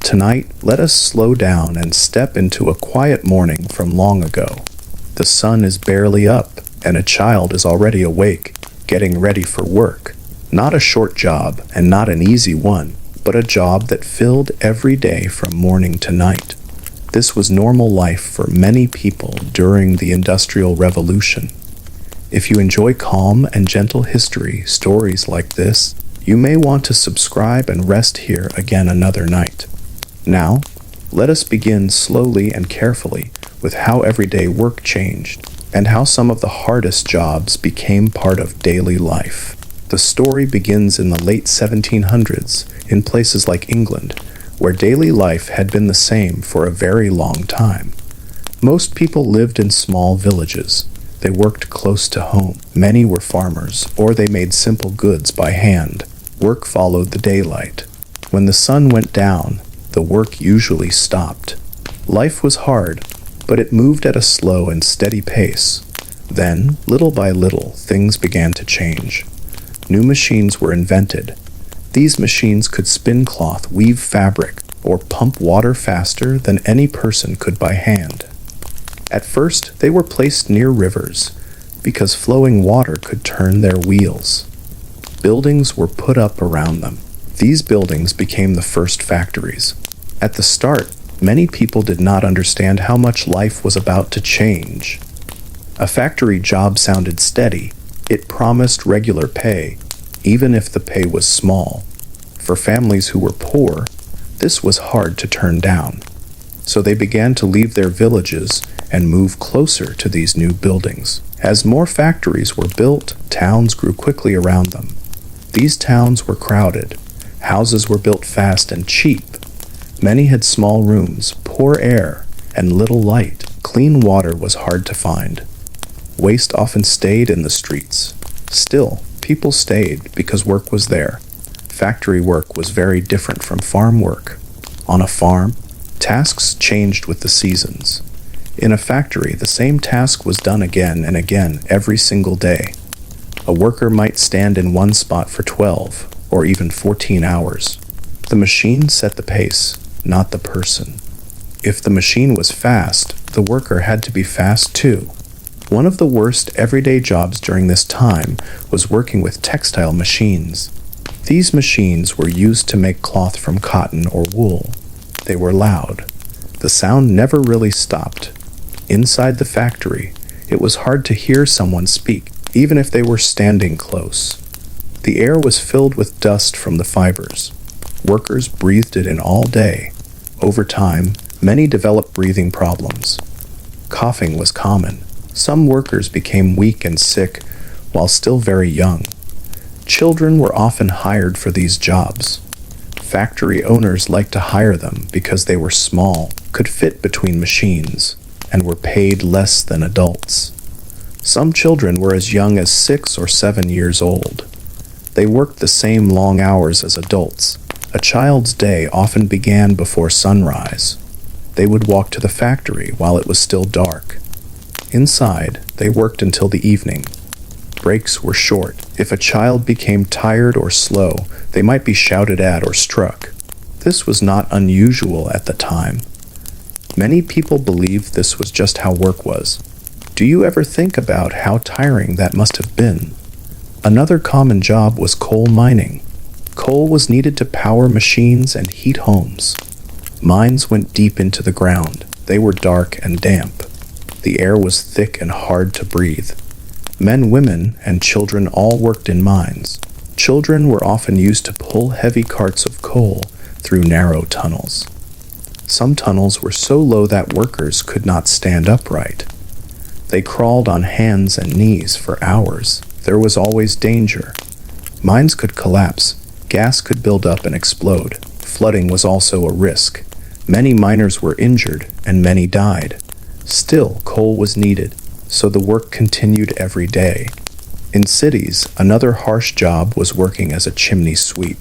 Tonight, let us slow down and step into a quiet morning from long ago. The sun is barely up, and a child is already awake, getting ready for work. Not a short job, and not an easy one, but a job that filled every day from morning to night. This was normal life for many people during the Industrial Revolution. If you enjoy calm and gentle history stories like this, you may want to subscribe and rest here again another night. Now, let us begin slowly and carefully with how everyday work changed and how some of the hardest jobs became part of daily life. The story begins in the late 1700s in places like England, where daily life had been the same for a very long time. Most people lived in small villages. They worked close to home. Many were farmers, or they made simple goods by hand. Work followed the daylight. When the sun went down, the work usually stopped. Life was hard, but it moved at a slow and steady pace. Then, little by little, things began to change. New machines were invented. These machines could spin cloth, weave fabric, or pump water faster than any person could by hand. At first, they were placed near rivers, because flowing water could turn their wheels. Buildings were put up around them. These buildings became the first factories. At the start, many people did not understand how much life was about to change. A factory job sounded steady. It promised regular pay, even if the pay was small. For families who were poor, this was hard to turn down. So they began to leave their villages and move closer to these new buildings. As more factories were built, towns grew quickly around them. These towns were crowded. Houses were built fast and cheap. Many had small rooms, poor air, and little light. Clean water was hard to find. Waste often stayed in the streets. Still, people stayed because work was there. Factory work was very different from farm work. On a farm, tasks changed with the seasons. In a factory, the same task was done again and again every single day. A worker might stand in one spot for 12 or even 14 hours. The machine set the pace, not the person. If the machine was fast, the worker had to be fast too. One of the worst everyday jobs during this time was working with textile machines. These machines were used to make cloth from cotton or wool. They were loud. The sound never really stopped. Inside the factory, it was hard to hear someone speak, even if they were standing close. The air was filled with dust from the fibers. Workers breathed it in all day. Over time, many developed breathing problems. Coughing was common. Some workers became weak and sick while still very young. Children were often hired for these jobs. Factory owners liked to hire them because they were small, could fit between machines, and were paid less than adults. Some children were as young as 6 or 7 years old. They worked the same long hours as adults. A child's day often began before sunrise. They would walk to the factory while it was still dark. Inside, they worked until the evening. Breaks were short. If a child became tired or slow, they might be shouted at or struck. This was not unusual at the time. Many people believed this was just how work was. Do you ever think about how tiring that must have been? Another common job was coal mining. Coal was needed to power machines and heat homes. Mines went deep into the ground. They were dark and damp. The air was thick and hard to breathe. Men, women, and children all worked in mines. Children were often used to pull heavy carts of coal through narrow tunnels. Some tunnels were so low that workers could not stand upright. They crawled on hands and knees for hours. There was always danger. Mines could collapse. Gas could build up and explode. Flooding was also a risk. Many miners were injured, and many died. Still, coal was needed, so the work continued every day. In cities, another harsh job was working as a chimney sweep.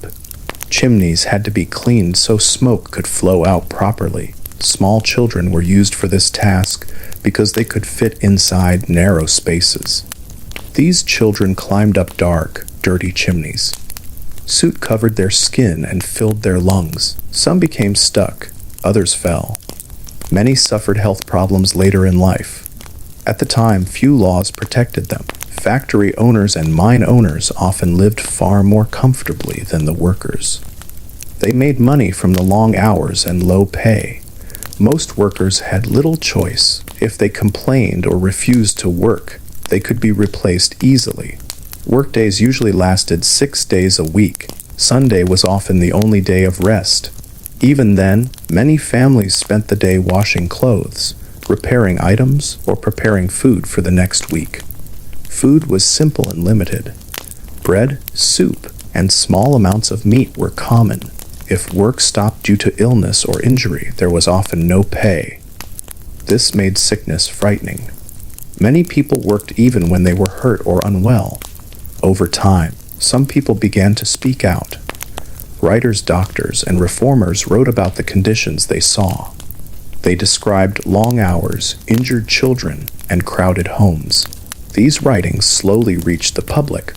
Chimneys had to be cleaned so smoke could flow out properly. Small children were used for this task because they could fit inside narrow spaces. These children climbed up dark, dirty chimneys. Soot covered their skin and filled their lungs. Some became stuck, others fell. Many suffered health problems later in life. At the time, few laws protected them. Factory owners and mine owners often lived far more comfortably than the workers. They made money from the long hours and low pay. Most workers had little choice. If they complained or refused to work, they could be replaced easily. Workdays usually lasted 6 days a week. Sunday was often the only day of rest. Even then, many families spent the day washing clothes, repairing items, or preparing food for the next week. Food was simple and limited. Bread, soup, and small amounts of meat were common. If work stopped due to illness or injury, there was often no pay. This made sickness frightening. Many people worked even when they were hurt or unwell. Over time, some people began to speak out. Writers, doctors, and reformers wrote about the conditions they saw. They described long hours, injured children, and crowded homes. These writings slowly reached the public.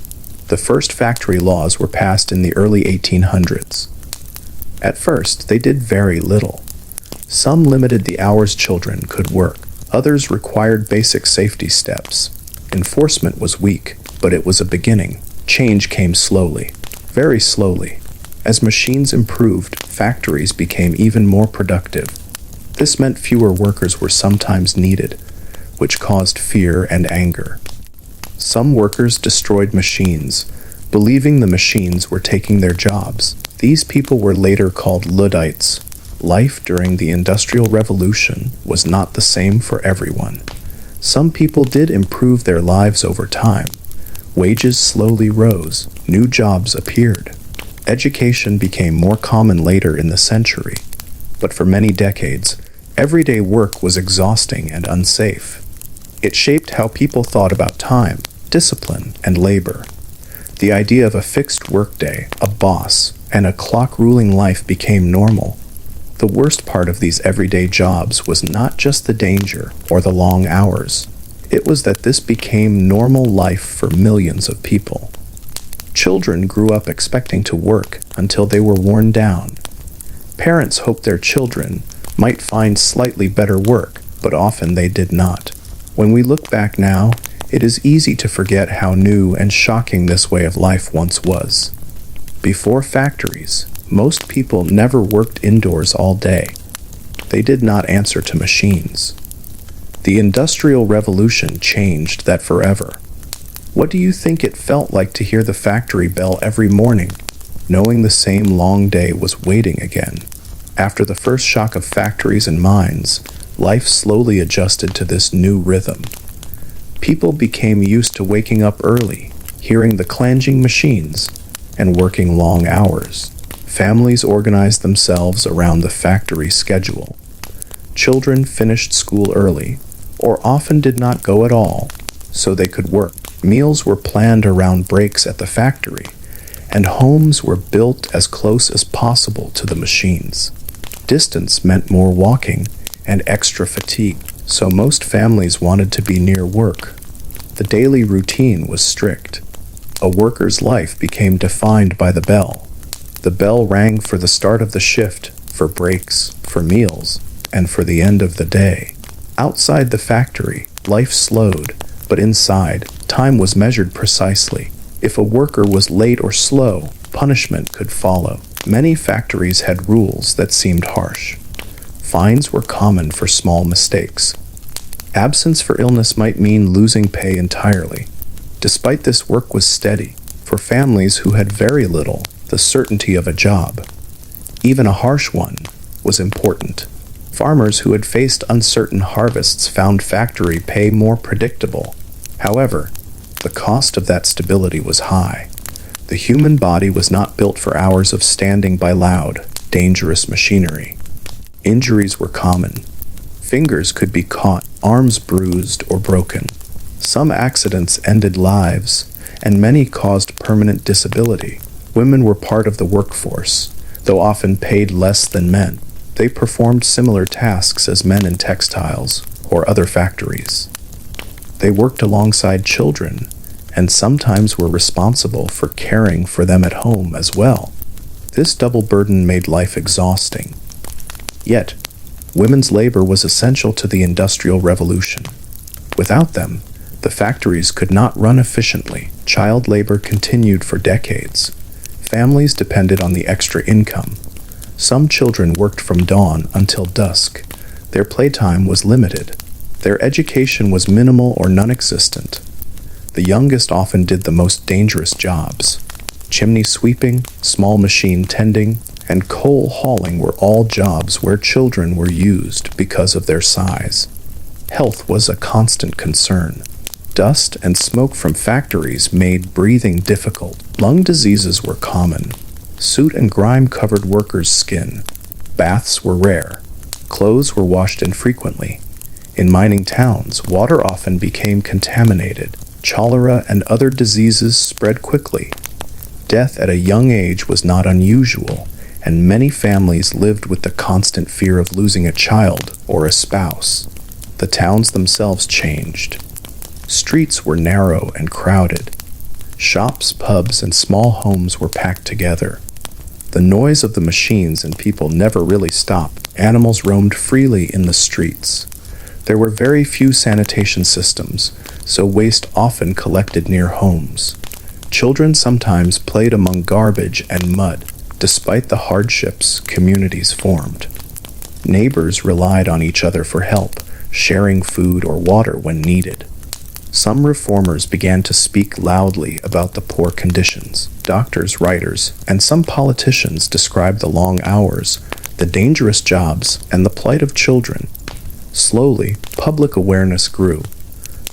The first factory laws were passed in the early 1800s. At first, they did very little. Some limited the hours children could work. Others required basic safety steps. Enforcement was weak, but it was a beginning. Change came slowly, very slowly. As machines improved, factories became even more productive. This meant fewer workers were sometimes needed, which caused fear and anger. Some workers destroyed machines, believing the machines were taking their jobs. These people were later called Luddites. Life during the Industrial Revolution was not the same for everyone. Some people did improve their lives over time. Wages slowly rose, new jobs appeared. Education became more common later in the century. But for many decades, everyday work was exhausting and unsafe. It shaped how people thought about time, discipline, and labor. The idea of a fixed workday, a boss, and a clock-ruling life became normal. The worst part of these everyday jobs was not just the danger or the long hours. It was that this became normal life for millions of people. Children grew up expecting to work until they were worn down. Parents hoped their children might find slightly better work, but often they did not. When we look back now, it is easy to forget how new and shocking this way of life once was. Before factories, most people never worked indoors all day. They did not answer to machines. The Industrial Revolution changed that forever. What do you think it felt like to hear the factory bell every morning, knowing the same long day was waiting again? After the first shock of factories and mines, life slowly adjusted to this new rhythm. People became used to waking up early, hearing the clanging machines, and working long hours. Families organized themselves around the factory schedule. Children finished school early, or often did not go at all, so they could work. Meals were planned around breaks at the factory, and homes were built as close as possible to the machines. Distance meant more walking and extra fatigue, so most families wanted to be near work. The daily routine was strict. A worker's life became defined by the bell. The bell rang for the start of the shift, for breaks, for meals, and for the end of the day. Outside the factory, life slowed, but inside, time was measured precisely. If a worker was late or slow, punishment could follow. Many factories had rules that seemed harsh. Fines were common for small mistakes. Absence for illness might mean losing pay entirely. Despite this, work was steady. For families who had very little, the certainty of a job, even a harsh one, was important. Farmers who had faced uncertain harvests found factory pay more predictable. However, the cost of that stability was high. The human body was not built for hours of standing by loud, dangerous machinery. Injuries were common. Fingers could be caught, arms bruised or broken. Some accidents ended lives, and many caused permanent disability. Women were part of the workforce, though often paid less than men. They performed similar tasks as men in textiles or other factories. They worked alongside children and sometimes were responsible for caring for them at home as well. This double burden made life exhausting. Yet, women's labor was essential to the Industrial Revolution. Without them, the factories could not run efficiently. Child labor continued for decades. Families depended on the extra income. Some children worked from dawn until dusk. Their playtime was limited. Their education was minimal or non-existent. The youngest often did the most dangerous jobs. Chimney sweeping, small machine tending, and coal hauling were all jobs where children were used because of their size. Health was a constant concern. Dust and smoke from factories made breathing difficult. Lung diseases were common. Soot and grime covered workers' skin. Baths were rare. Clothes were washed infrequently. In mining towns, water often became contaminated. Cholera and other diseases spread quickly. Death at a young age was not unusual, and many families lived with the constant fear of losing a child or a spouse. The towns themselves changed. Streets were narrow and crowded. Shops, pubs, and small homes were packed together. The noise of the machines and people never really stopped. Animals roamed freely in the streets. There were very few sanitation systems, so waste often collected near homes. Children sometimes played among garbage and mud. Despite the hardships, communities formed. Neighbors relied on each other for help, sharing food or water when needed. Some reformers began to speak loudly about the poor conditions. Doctors, writers, and some politicians described the long hours, the dangerous jobs, and the plight of children. Slowly, public awareness grew.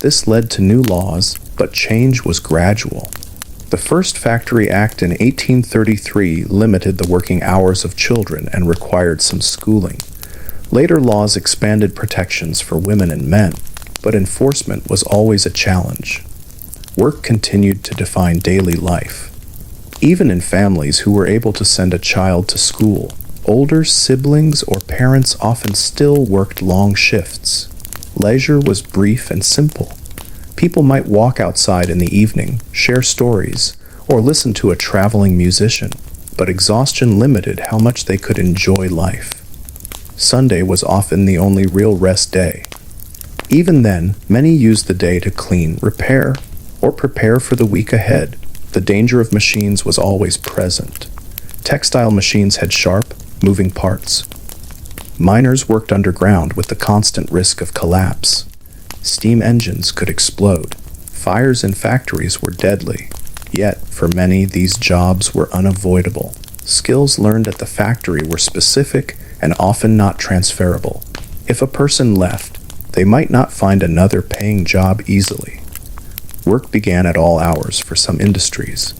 This led to new laws, but change was gradual. The first Factory Act in 1833 limited the working hours of children and required some schooling. Later laws expanded protections for women and men, but enforcement was always a challenge. Work continued to define daily life. Even in families who were able to send a child to school, older siblings or parents often still worked long shifts. Leisure was brief and simple. People might walk outside in the evening, share stories, or listen to a traveling musician, but exhaustion limited how much they could enjoy life. Sunday was often the only real rest day. Even then, many used the day to clean, repair, or prepare for the week ahead. The danger of machines was always present. Textile machines had sharp, moving parts. Miners worked underground with the constant risk of collapse. Steam engines could explode. Fires in factories were deadly. Yet, for many, these jobs were unavoidable. Skills learned at the factory were specific and often not transferable. If a person left, they might not find another paying job easily. Work began at all hours for some industries.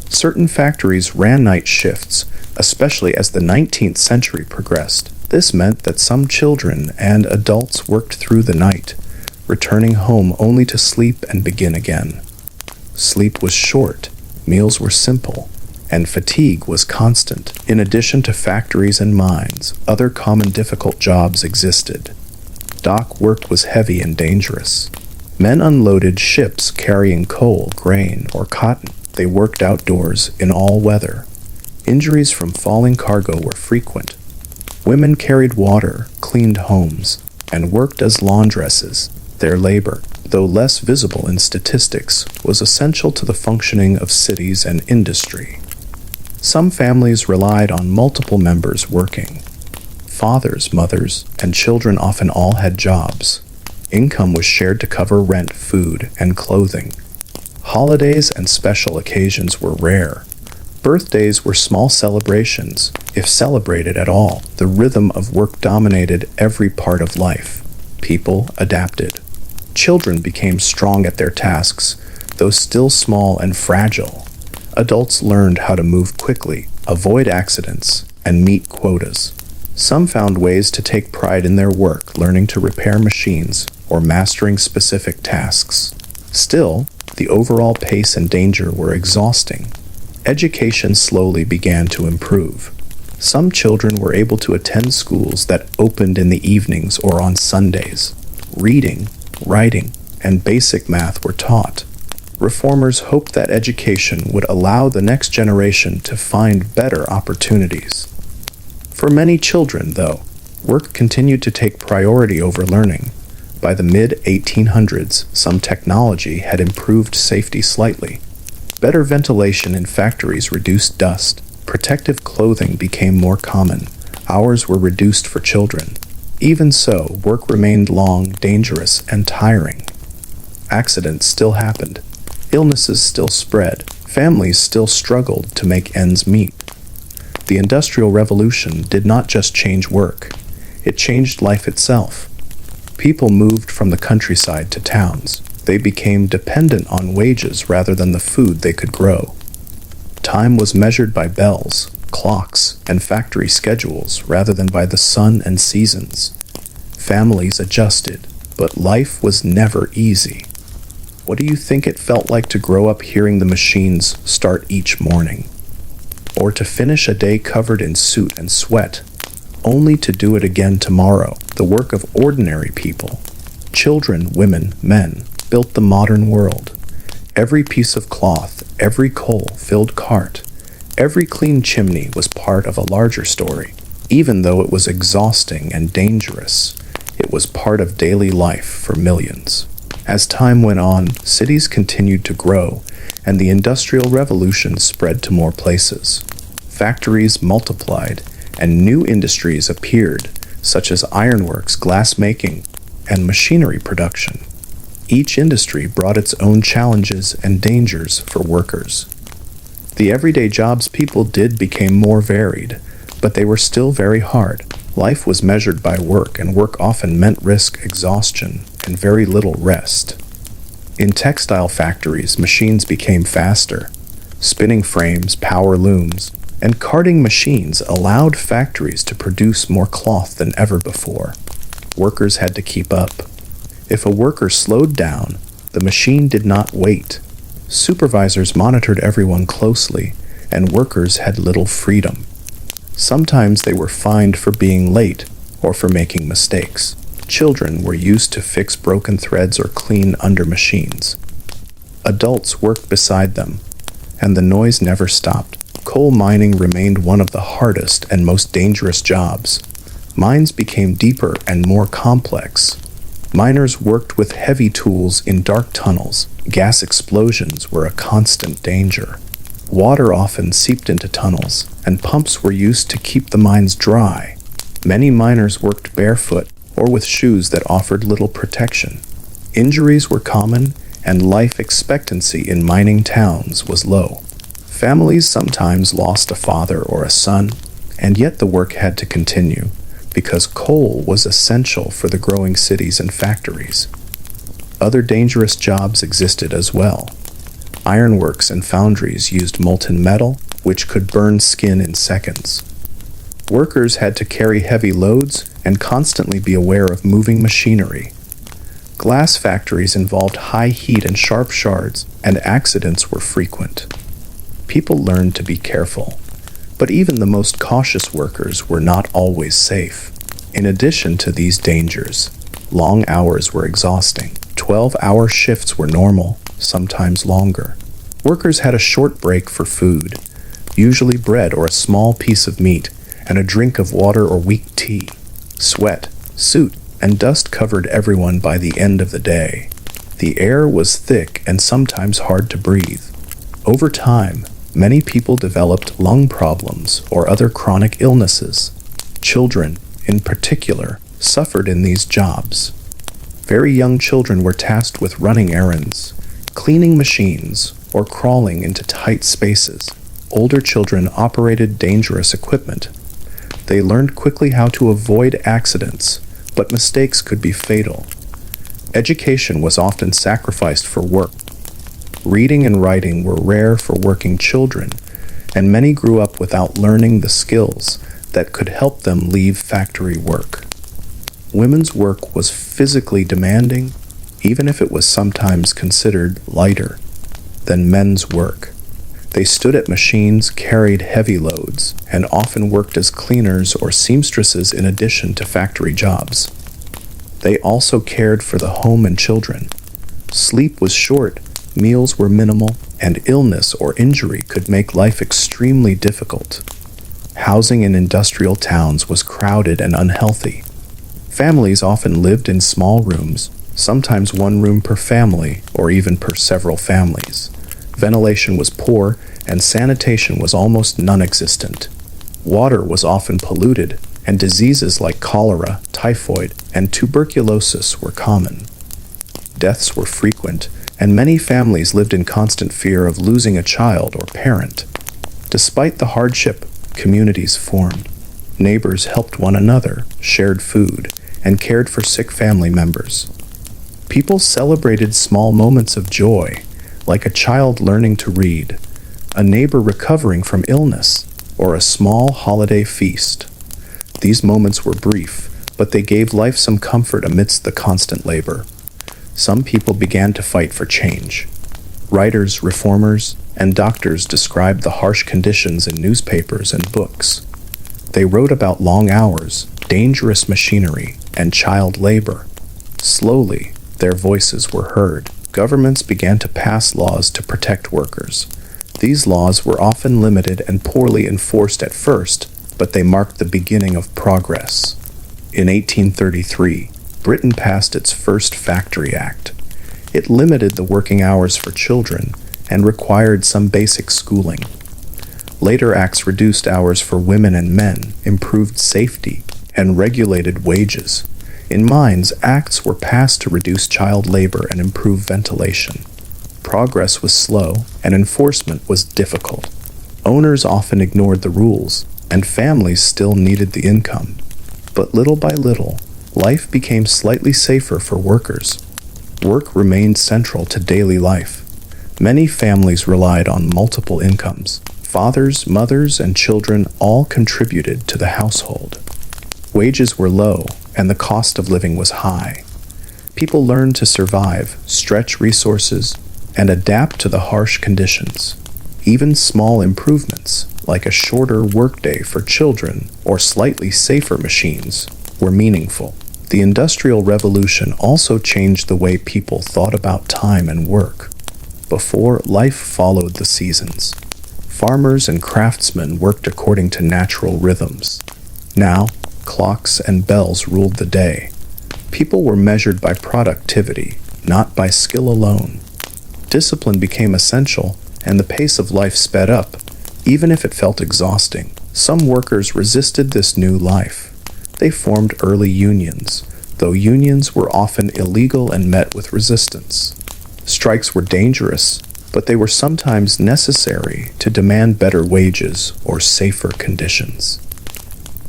Certain factories ran night shifts, especially as the 19th century progressed. This meant that some children and adults worked through the night, returning home only to sleep and begin again. Sleep was short, meals were simple, and fatigue was constant. In addition to factories and mines, other common difficult jobs existed. Dock work was heavy and dangerous. Men unloaded ships carrying coal, grain, or cotton. They worked outdoors in all weather. Injuries from falling cargo were frequent. Women carried water, cleaned homes, and worked as laundresses. Their labor, though less visible in statistics, was essential to the functioning of cities and industry. Some families relied on multiple members working. Fathers, mothers, and children often all had jobs. Income was shared to cover rent, food, and clothing. Holidays and special occasions were rare. Birthdays were small celebrations, if celebrated at all. The rhythm of work dominated every part of life. People adapted. Children became strong at their tasks, though still small and fragile. Adults learned how to move quickly, avoid accidents, and meet quotas. Some found ways to take pride in their work, learning to repair machines or mastering specific tasks. Still, the overall pace and danger were exhausting. Education slowly began to improve. Some children were able to attend schools that opened in the evenings or on Sundays. Reading, writing, and basic math were taught. Reformers hoped that education would allow the next generation to find better opportunities. For many children, though, work continued to take priority over learning. By the mid-1800s, some technology had improved safety slightly. Better ventilation in factories reduced dust. Protective clothing became more common. Hours were reduced for children. Even so, work remained long, dangerous, and tiring. Accidents still happened. Illnesses still spread. Families still struggled to make ends meet. The Industrial Revolution did not just change work. It changed life itself. People moved from the countryside to towns. They became dependent on wages rather than the food they could grow. Time was measured by bells, clocks, and factory schedules rather than by the sun and seasons. Families adjusted, but life was never easy. What do you think it felt like to grow up hearing the machines start each morning? Or to finish a day covered in soot and sweat, only to do it again tomorrow? The work of ordinary people, children, women, men, built the modern world. Every piece of cloth, every coal-filled cart, every clean chimney was part of a larger story. Even though it was exhausting and dangerous, it was part of daily life for millions. As time went on, cities continued to grow, and the Industrial Revolution spread to more places. Factories multiplied, and new industries appeared, such as ironworks, glass-making, and machinery production. Each industry brought its own challenges and dangers for workers. The everyday jobs people did became more varied, but they were still very hard. Life was measured by work, and work often meant risk, exhaustion, and very little rest. In textile factories, machines became faster. Spinning frames, power looms, and carding machines allowed factories to produce more cloth than ever before. Workers had to keep up. If a worker slowed down, the machine did not wait. Supervisors monitored everyone closely, and workers had little freedom. Sometimes they were fined for being late or for making mistakes. Children were used to fix broken threads or clean under machines. Adults worked beside them, and the noise never stopped. Coal mining remained one of the hardest and most dangerous jobs. Mines became deeper and more complex. Miners worked with heavy tools in dark tunnels. Gas explosions were a constant danger. Water often seeped into tunnels, and pumps were used to keep the mines dry. Many miners worked barefoot or with shoes that offered little protection. Injuries were common, and life expectancy in mining towns was low. Families sometimes lost a father or a son, and yet the work had to continue, because coal was essential for the growing cities and factories. Other dangerous jobs existed as well. Ironworks and foundries used molten metal, which could burn skin in seconds. Workers had to carry heavy loads and constantly be aware of moving machinery. Glass factories involved high heat and sharp shards, and accidents were frequent. People learned to be careful, but even the most cautious workers were not always safe. In addition to these dangers, long hours were exhausting. 12-hour shifts were normal, sometimes longer. Workers had a short break for food, usually bread or a small piece of meat, and a drink of water or weak tea. Sweat, soot, and dust covered everyone by the end of the day. The air was thick and sometimes hard to breathe. Over time, many people developed lung problems or other chronic illnesses. Children, in particular, suffered in these jobs. Very young children were tasked with running errands, cleaning machines, or crawling into tight spaces. Older children operated dangerous equipment. They learned quickly how to avoid accidents, but mistakes could be fatal. Education was often sacrificed for work. Reading and writing were rare for working children, and many grew up without learning the skills that could help them leave factory work. Women's work was physically demanding, even if it was sometimes considered lighter than men's work. They stood at machines, carried heavy loads, and often worked as cleaners or seamstresses in addition to factory jobs. They also cared for the home and children. Sleep was short, meals were minimal, and illness or injury could make life extremely difficult. Housing in industrial towns was crowded and unhealthy. Families often lived in small rooms, sometimes one room per family or even per several families. Ventilation was poor, and sanitation was almost non-existent. Water was often polluted, and diseases like cholera, typhoid, and tuberculosis were common. Deaths were frequent, and many families lived in constant fear of losing a child or parent. Despite the hardship, communities formed. Neighbors helped one another, shared food, and cared for sick family members. People celebrated small moments of joy, like a child learning to read, a neighbor recovering from illness, or a small holiday feast. These moments were brief, but they gave life some comfort amidst the constant labor. Some people began to fight for change. Writers, reformers, and doctors described the harsh conditions in newspapers and books. They wrote about long hours, dangerous machinery, and child labor. Slowly, their voices were heard. Governments began to pass laws to protect workers. These laws were often limited and poorly enforced at first, but they marked the beginning of progress. In 1833, Britain passed its first Factory Act. It limited the working hours for children and required some basic schooling. Later acts reduced hours for women and men, improved safety, and regulated wages. In mines, acts were passed to reduce child labor and improve ventilation. Progress was slow, and enforcement was difficult. Owners often ignored the rules, and families still needed the income. But little by little, life became slightly safer for workers. Work remained central to daily life. Many families relied on multiple incomes. Fathers, mothers, and children all contributed to the household. Wages were low, and the cost of living was high. People learned to survive, stretch resources, and adapt to the harsh conditions. Even small improvements, like a shorter workday for children or slightly safer machines, were meaningful. The Industrial Revolution also changed the way people thought about time and work. Before, life followed the seasons. Farmers and craftsmen worked according to natural rhythms. Now, clocks and bells ruled the day. People were measured by productivity, not by skill alone. Discipline became essential, and the pace of life sped up, even if it felt exhausting. Some workers resisted this new life. They formed early unions, though unions were often illegal and met with resistance. Strikes were dangerous, but they were sometimes necessary to demand better wages or safer conditions.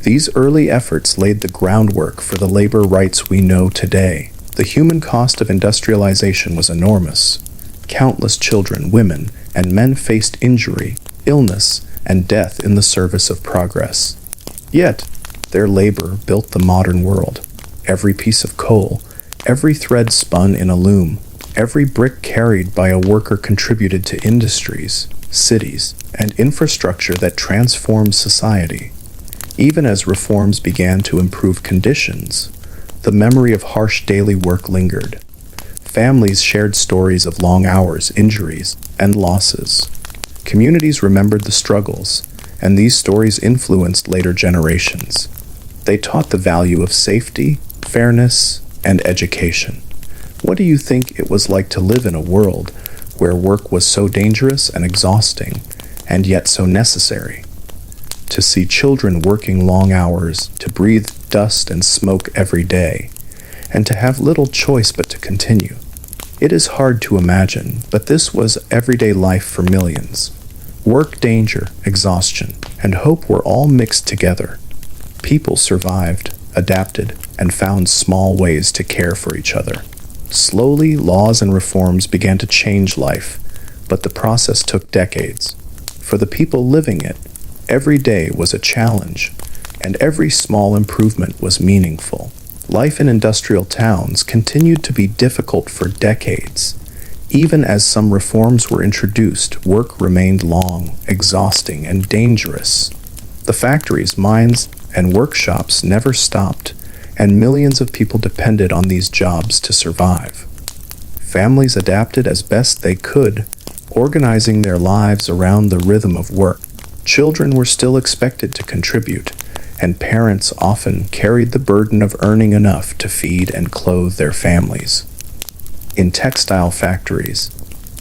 These early efforts laid the groundwork for the labor rights we know today. The human cost of industrialization was enormous. Countless children, women, and men faced injury, illness, and death in the service of progress. Yet, their labor built the modern world. Every piece of coal, every thread spun in a loom, every brick carried by a worker contributed to industries, cities, and infrastructure that transformed society. Even as reforms began to improve conditions, the memory of harsh daily work lingered. Families shared stories of long hours, injuries, and losses. Communities remembered the struggles, and these stories influenced later generations. They taught the value of safety, fairness, and education. What do you think it was like to live in a world where work was so dangerous and exhausting, and yet so necessary? To see children working long hours, to breathe dust and smoke every day, and to have little choice but to continue. It is hard to imagine, but this was everyday life for millions. Work, danger, exhaustion, and hope were all mixed together. People survived, adapted, and found small ways to care for each other. Slowly, laws and reforms began to change life, but the process took decades. For the people living it, every day was a challenge, and every small improvement was meaningful. Life in industrial towns continued to be difficult for decades. Even as some reforms were introduced, work remained long, exhausting, and dangerous. The factories, mines, and workshops never stopped, and millions of people depended on these jobs to survive. Families adapted as best they could, organizing their lives around the rhythm of work. Children were still expected to contribute, and parents often carried the burden of earning enough to feed and clothe their families. In textile factories,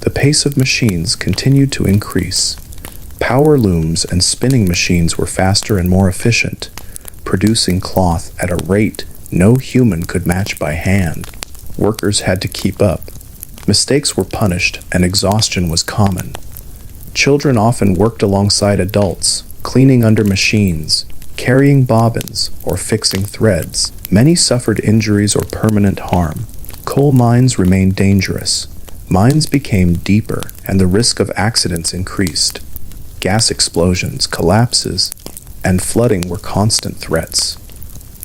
the pace of machines continued to increase. Power looms and spinning machines were faster and more efficient, producing cloth at a rate no human could match by hand. Workers had to keep up. Mistakes were punished, and exhaustion was common. Children often worked alongside adults, cleaning under machines, carrying bobbins, or fixing threads. Many suffered injuries or permanent harm. Coal mines remained dangerous. Mines became deeper, and the risk of accidents increased. Gas explosions, collapses, and flooding were constant threats.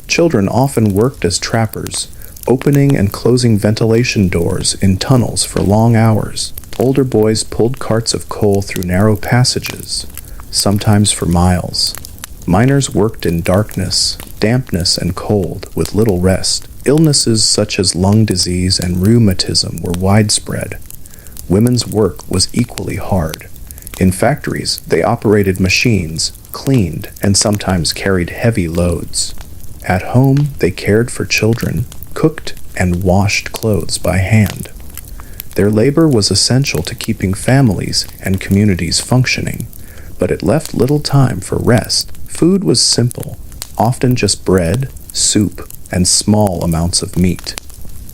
Children often worked as trappers, opening and closing ventilation doors in tunnels for long hours. Older boys pulled carts of coal through narrow passages, sometimes for miles. Miners worked in darkness, dampness, and cold, with little rest. Illnesses such as lung disease and rheumatism were widespread. Women's work was equally hard. In factories, they operated machines, cleaned, and sometimes carried heavy loads. At home, they cared for children, cooked, and washed clothes by hand. Their labor was essential to keeping families and communities functioning, but it left little time for rest. Food was simple, often just bread, soup, and small amounts of meat.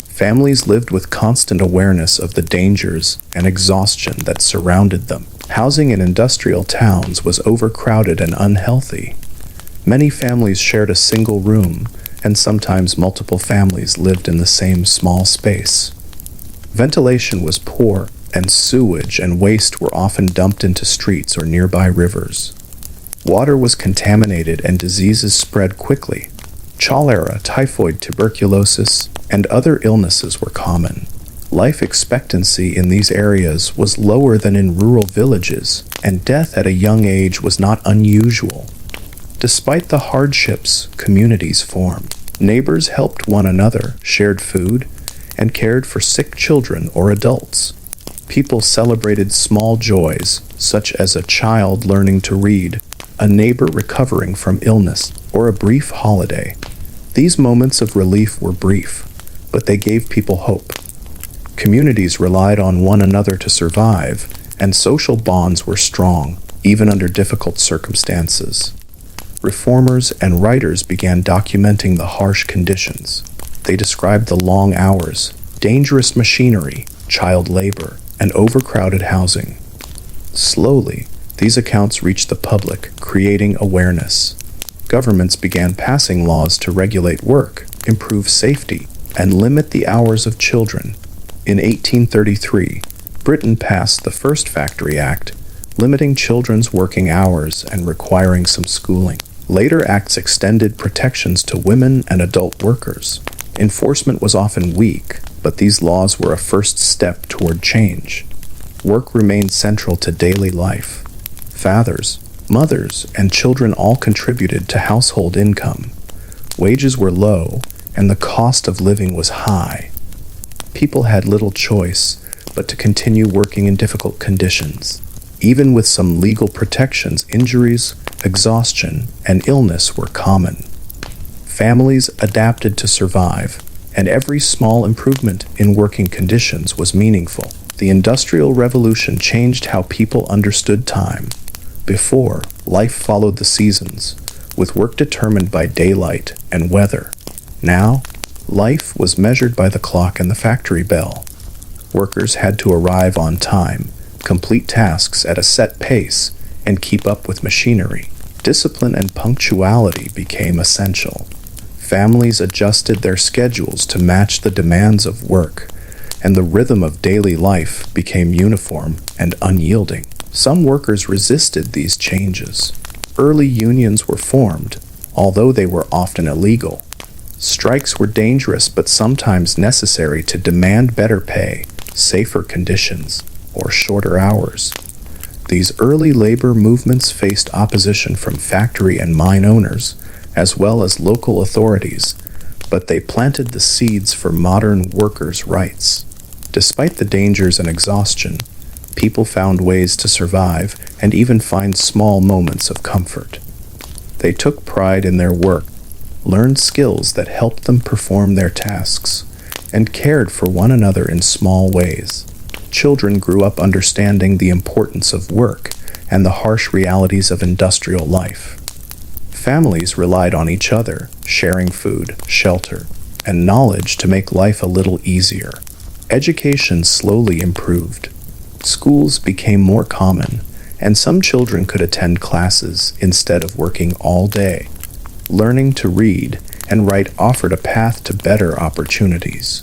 Families lived with constant awareness of the dangers and exhaustion that surrounded them. Housing in industrial towns was overcrowded and unhealthy. Many families shared a single room, and sometimes multiple families lived in the same small space. Ventilation was poor, and sewage and waste were often dumped into streets or nearby rivers. Water was contaminated and diseases spread quickly. Cholera, typhoid, tuberculosis, and other illnesses were common. Life expectancy in these areas was lower than in rural villages, and death at a young age was not unusual. Despite the hardships, communities formed. Neighbors helped one another, shared food, and cared for sick children or adults. People celebrated small joys, such as a child learning to read, a neighbor recovering from illness, or a brief holiday. These moments of relief were brief, but they gave people hope. Communities relied on one another to survive, and social bonds were strong, even under difficult circumstances. Reformers and writers began documenting the harsh conditions. They described the long hours, dangerous machinery, child labor, and overcrowded housing. Slowly, these accounts reached the public, creating awareness. Governments began passing laws to regulate work, improve safety, and limit the hours of children. In 1833, Britain passed the first Factory Act, limiting children's working hours and requiring some schooling. Later acts extended protections to women and adult workers. Enforcement was often weak, but these laws were a first step toward change. Work remained central to daily life. Fathers, mothers, and children all contributed to household income. Wages were low, and the cost of living was high. People had little choice but to continue working in difficult conditions. Even with some legal protections, injuries, exhaustion, and illness were common. Families adapted to survive, and every small improvement in working conditions was meaningful. The Industrial Revolution changed how people understood time. Before, life followed the seasons, with work determined by daylight and weather. Now, life was measured by the clock and the factory bell. Workers had to arrive on time, complete tasks at a set pace, and keep up with machinery. Discipline and punctuality became essential. Families adjusted their schedules to match the demands of work, and the rhythm of daily life became uniform and unyielding. Some workers resisted these changes. Early unions were formed, although they were often illegal. Strikes were dangerous but sometimes necessary to demand better pay, safer conditions, or shorter hours. These early labor movements faced opposition from factory and mine owners, as well as local authorities, but they planted the seeds for modern workers' rights. Despite the dangers and exhaustion, people found ways to survive and even find small moments of comfort. They took pride in their work, learned skills that helped them perform their tasks, and cared for one another in small ways. Children grew up understanding the importance of work and the harsh realities of industrial life. Families relied on each other, sharing food, shelter, and knowledge to make life a little easier. Education slowly improved. Schools became more common, and some children could attend classes instead of working all day. Learning to read and write offered a path to better opportunities,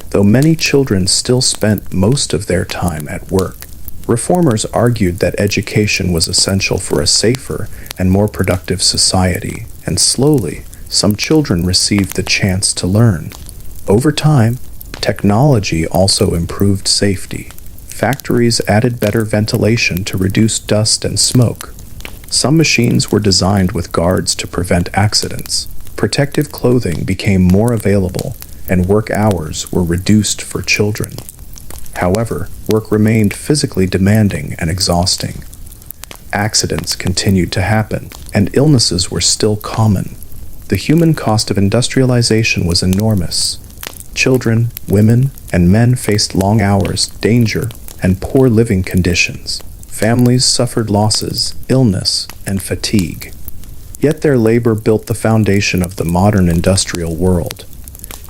though many children still spent most of their time at work. Reformers argued that education was essential for a safer and more productive society, and slowly, some children received the chance to learn. Over time, technology also improved safety. Factories added better ventilation to reduce dust and smoke. Some machines were designed with guards to prevent accidents. Protective clothing became more available, and work hours were reduced for children. However, work remained physically demanding and exhausting. Accidents continued to happen, and illnesses were still common. The human cost of industrialization was enormous. Children, women, and men faced long hours, danger, and poor living conditions. Families suffered losses, illness, and fatigue. Yet their labor built the foundation of the modern industrial world.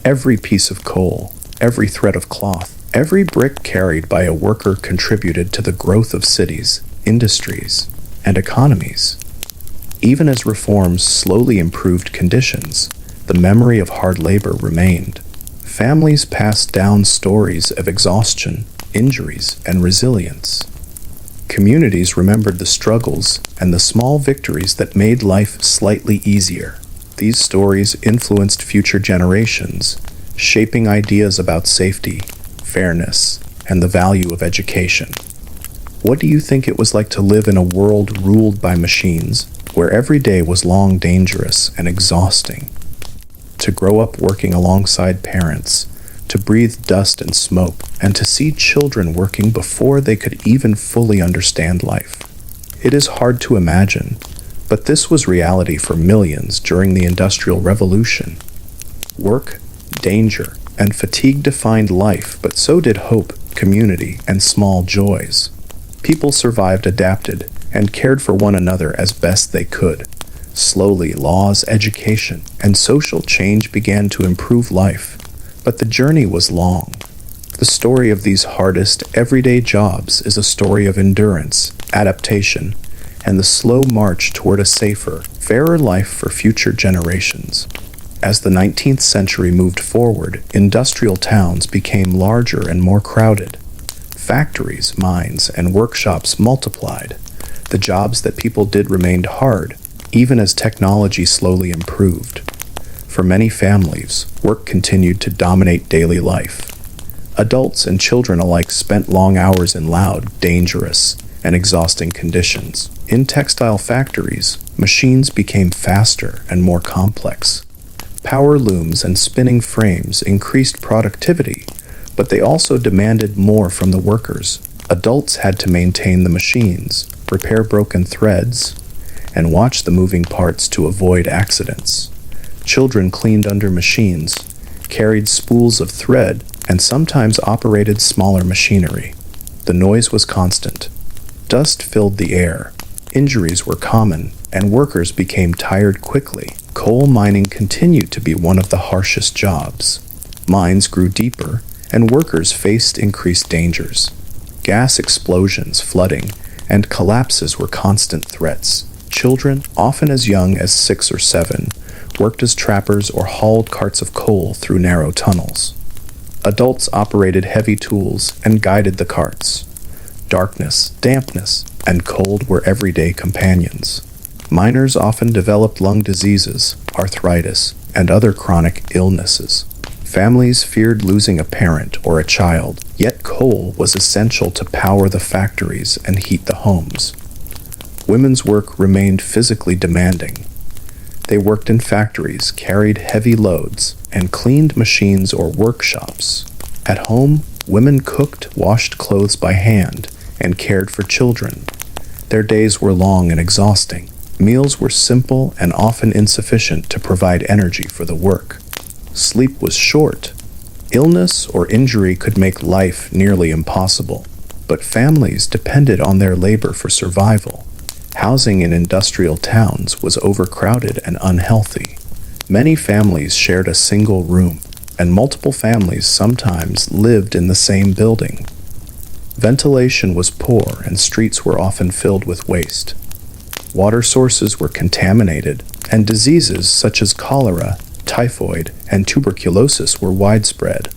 Every piece of coal, every thread of cloth, every brick carried by a worker contributed to the growth of cities, industries, and economies. Even as reforms slowly improved conditions, the memory of hard labor remained. Families passed down stories of exhaustion, injuries, and resilience. Communities remembered the struggles and the small victories that made life slightly easier. These stories influenced future generations, shaping ideas about safety, fairness, and the value of education. What do you think it was like to live in a world ruled by machines, where every day was long, dangerous, and exhausting? To grow up working alongside parents, to breathe dust and smoke, and to see children working before they could even fully understand life. It is hard to imagine, but this was reality for millions during the Industrial Revolution. Work, danger, and fatigue defined life, but so did hope, community, and small joys. People survived, adapted, and cared for one another as best they could. Slowly, laws, education, and social change began to improve life, but the journey was long. The story of these hardest, everyday jobs is a story of endurance, adaptation, and the slow march toward a safer, fairer life for future generations. As the 19th century moved forward, industrial towns became larger and more crowded. Factories, mines, and workshops multiplied. The jobs that people did remained hard, even as technology slowly improved. For many families, work continued to dominate daily life. Adults and children alike spent long hours in loud, dangerous, and exhausting conditions. In textile factories, machines became faster and more complex. Power looms and spinning frames increased productivity, but they also demanded more from the workers. Adults had to maintain the machines, repair broken threads, and watch the moving parts to avoid accidents. Children cleaned under machines, carried spools of thread, and sometimes operated smaller machinery. The noise was constant. Dust filled the air. Injuries were common, and workers became tired quickly. Coal mining continued to be one of the harshest jobs. Mines grew deeper, and workers faced increased dangers. Gas explosions, flooding, and collapses were constant threats. Children, often as young as 6 or 7, worked as trappers or hauled carts of coal through narrow tunnels. Adults operated heavy tools and guided the carts. Darkness, dampness, and cold were everyday companions. Miners often developed lung diseases, arthritis, and other chronic illnesses. Families feared losing a parent or a child, yet coal was essential to power the factories and heat the homes. Women's work remained physically demanding. They worked in factories, carried heavy loads, and cleaned machines or workshops. At home, Women cooked, washed clothes by hand, and cared for children. Their days were long and exhausting. Meals were simple and often insufficient to provide energy for the work. Sleep was short. Illness or injury could make life nearly impossible, but families depended on their labor for survival. Housing in industrial towns was overcrowded and unhealthy. Many families shared a single room, and multiple families sometimes lived in the same building. Ventilation was poor, and streets were often filled with waste. Water sources were contaminated, and diseases such as cholera, typhoid, and tuberculosis were widespread.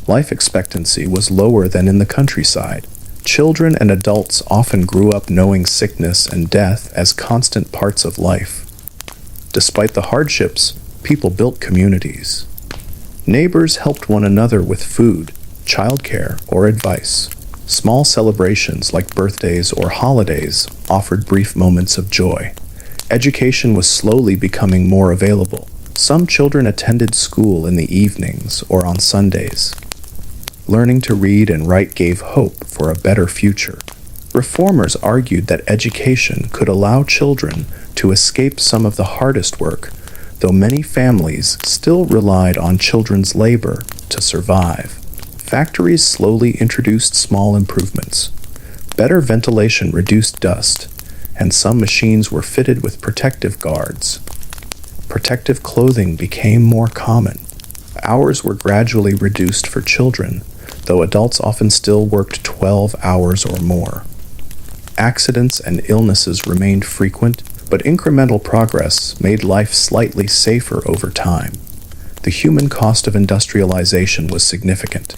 Life expectancy was lower than in the countryside. Children and adults often grew up knowing sickness and death as constant parts of life. Despite the hardships, people built communities. Neighbors helped one another with food, childcare, or advice. Small celebrations like birthdays or holidays offered brief moments of joy. Education was slowly becoming more available. Some children attended school in the evenings or on Sundays. Learning to read and write gave hope for a better future. Reformers argued that education could allow children to escape some of the hardest work, though many families still relied on children's labor to survive. Factories slowly introduced small improvements. Better ventilation reduced dust, and some machines were fitted with protective guards. Protective clothing became more common. Hours were gradually reduced for children, though adults often still worked 12 hours or more. Accidents and illnesses remained frequent, but incremental progress made life slightly safer over time. The human cost of industrialization was significant.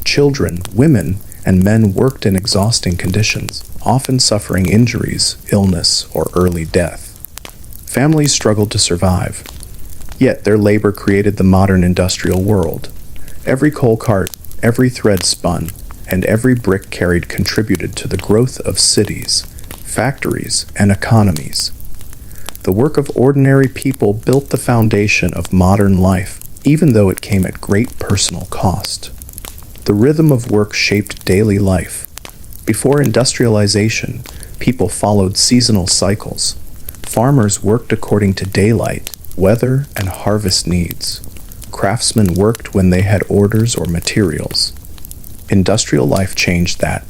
Children, women, and men worked in exhausting conditions, often suffering injuries, illness, or early death. Families struggled to survive, yet their labor created the modern industrial world. Every coal cart, every thread spun, and every brick carried contributed to the growth of cities, factories, and economies. The work of ordinary people built the foundation of modern life, even though it came at great personal cost. The rhythm of work shaped daily life. Before industrialization, people followed seasonal cycles. Farmers worked according to daylight, weather, and harvest needs. Craftsmen worked when they had orders or materials. Industrial life changed that.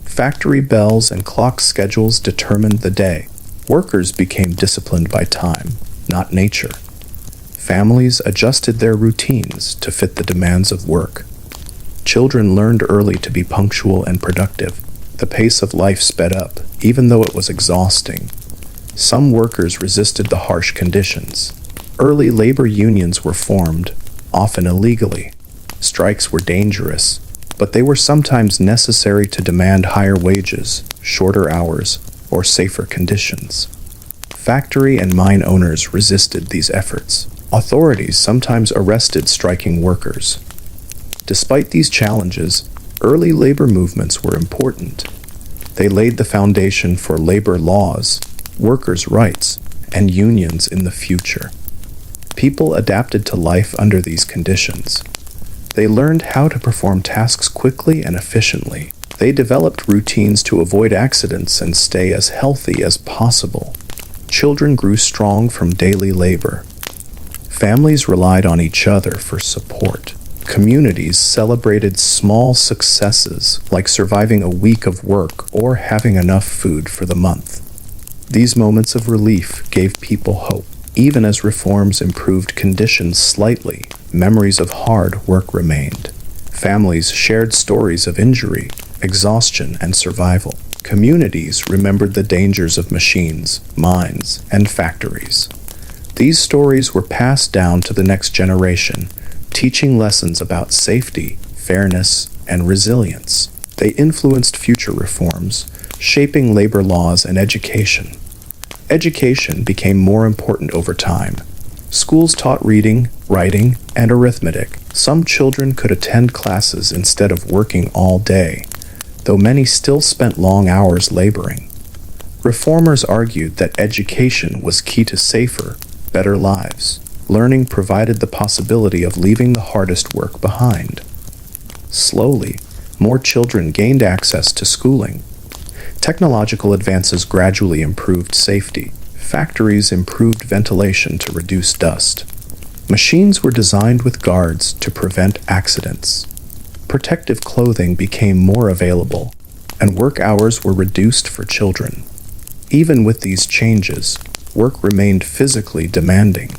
Factory bells and clock schedules determined the day. Workers became disciplined by time, not nature. Families adjusted their routines to fit the demands of work. Children learned early to be punctual and productive. The pace of life sped up, even though it was exhausting. Some workers resisted the harsh conditions. Early labor unions were formed, often illegally. Strikes were dangerous, but they were sometimes necessary to demand higher wages, shorter hours, or safer conditions. Factory and mine owners resisted these efforts. Authorities sometimes arrested striking workers. Despite these challenges, early labor movements were important. They laid the foundation for labor laws, workers' rights, and unions in the future. People adapted to life under these conditions. They learned how to perform tasks quickly and efficiently. They developed routines to avoid accidents and stay as healthy as possible. Children grew strong from daily labor. Families relied on each other for support. Communities celebrated small successes like surviving a week of work or having enough food for the month. These moments of relief gave people hope. Even as reforms improved conditions slightly, memories of hard work remained. Families shared stories of injury, exhaustion, and survival. Communities remembered the dangers of machines, mines, and factories. These stories were passed down to the next generation, teaching lessons about safety, fairness, and resilience. They influenced future reforms, shaping labor laws and education. Education became more important over time. Schools taught reading, writing, and arithmetic. Some children could attend classes instead of working all day, though many still spent long hours laboring. Reformers argued that education was key to safer, better lives. Learning provided the possibility of leaving the hardest work behind. Slowly, more children gained access to schooling. Technological advances gradually improved safety. Factories improved ventilation to reduce dust. Machines were designed with guards to prevent accidents. Protective clothing became more available, and work hours were reduced for children. Even with these changes, work remained physically demanding.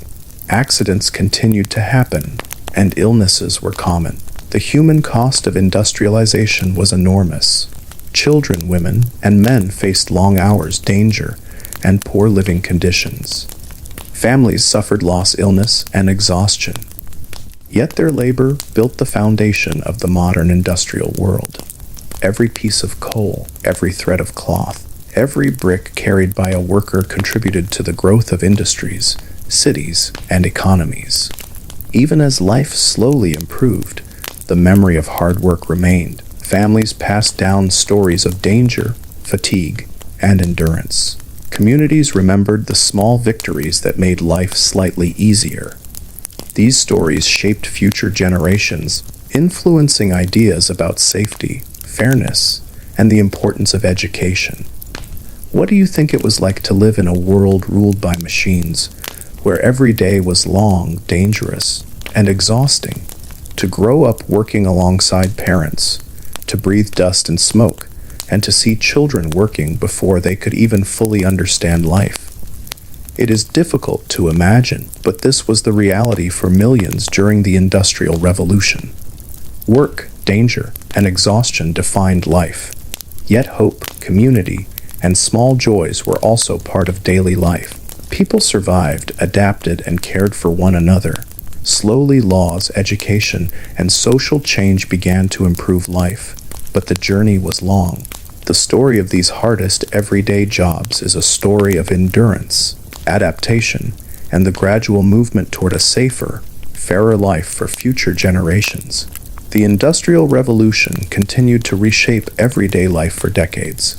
Accidents continued to happen, and illnesses were common. The human cost of industrialization was enormous. Children, women, and men faced long hours, danger, and poor living conditions. Families suffered loss, illness, and exhaustion. Yet their labor built the foundation of the modern industrial world. Every piece of coal, every thread of cloth, every brick carried by a worker contributed to the growth of industries, cities, and economies. Even as life slowly improved, the memory of hard work remained. Families passed down stories of danger, fatigue, and endurance. Communities remembered the small victories that made life slightly easier. These stories shaped future generations, influencing ideas about safety, fairness, and the importance of education. What do you think it was like to live in a world ruled by machines, where every day was long, dangerous, and exhausting? To grow up working alongside parents, to breathe dust and smoke, and to see children working before they could even fully understand life. It is difficult to imagine, but this was the reality for millions during the Industrial Revolution. Work, danger, and exhaustion defined life. Yet hope, community, and small joys were also part of daily life. People survived, adapted, and cared for one another. Slowly, laws, education, and social change began to improve life, but the journey was long. The story of these hardest everyday jobs is a story of endurance, adaptation, and the gradual movement toward a safer, fairer life for future generations. The Industrial Revolution continued to reshape everyday life for decades.